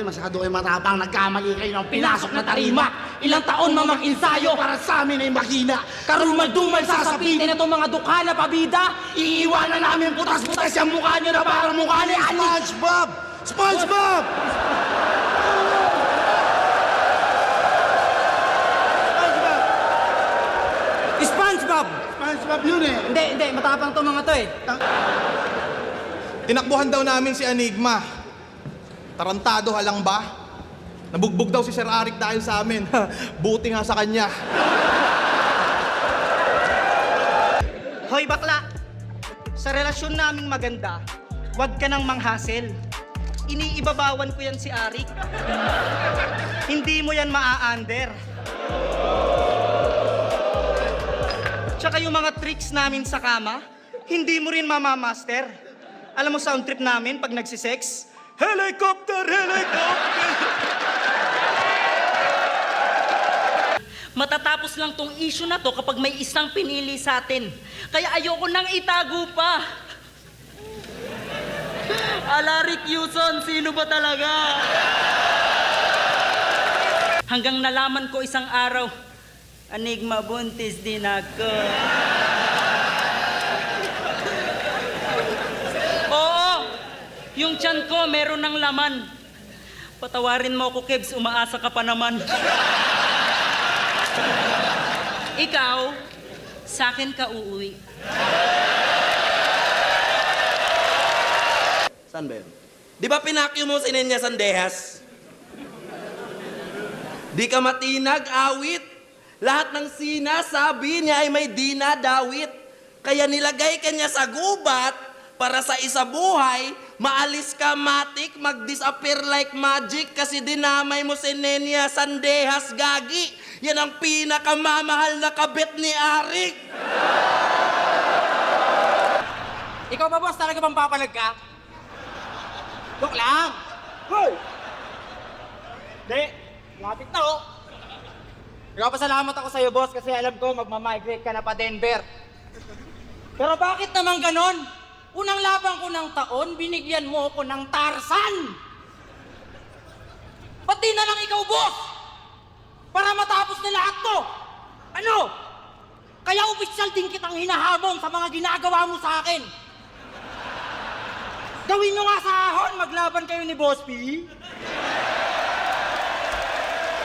Masyado kayo matapang, nagkamali kayo ng pinasok na tarima. Ilang taon mag-ensayo para sa amin ay makina. Karumal-dumal sasabihin na itong mga dukha na pabida. Iiwanan namin putas-putas yung mukha nyo na parang mukha ni SpongeBob! SpongeBob! SpongeBob! SpongeBob yun eh. Hindi, matapang to mga to eh. Tinakbuhan daw namin si Enigma. Tarantado halang ba? Nabugbog daw si Sir Arik dahil sa amin. Buti nga sa kanya. Hoy bakla! Sa relasyon naming maganda, wag ka nang manghassle. Iniibabawan ko yan si Arik. Hindi mo yan maa-under. Tsaka yung mga tricks namin sa kama, hindi mo rin mamamaster. Alam mo sound trip namin pag nagsisex? Helicopter! Helicopter! Matatapos lang tong issue na to kapag may isang pinili sa atin. Kaya ayoko nang itago pa. Alaric Yuson, sino ba talaga? Hanggang nalaman ko isang araw, Enigma, buntis din ako. Oo, yung tiyan ko meron ng laman. Patawarin mo ako, Kebs, umaasa ka pa naman. Ikaw, sa akin ka uuwi. Saan ba yun? Di ba pinakyo mo si Nenya Sandehas? Di ka matinag, awit. Lahat ng sinasabi niya ay may dinadawit. Kaya nilagay ka niya sa gubat para sa isa buhay, maalis ka matik, mag-disappear like magic kasi dinamay mo si Nenya Sandehas, gagi. Yan ang pinakamamahal na kabit ni Arik. Ikaw ba boss, talaga bang papalag ka? Joke lang! Hoy! Hindi, lapit na oh. Nagpapasalamat ako sa'yo boss kasi alam ko magmamigrate ka na pa Denver. Pero bakit naman ganon? Unang labang ko ng taon, binigyan mo ko ng Tarzan! Ba't di na lang ikaw boss? Para matapos na lahat to! Ano? Kaya opisyal din kitang hinahamon sa mga ginagawa mo sa akin. Gawin nyo nga sa ahon, maglaban kayo ni Boss P.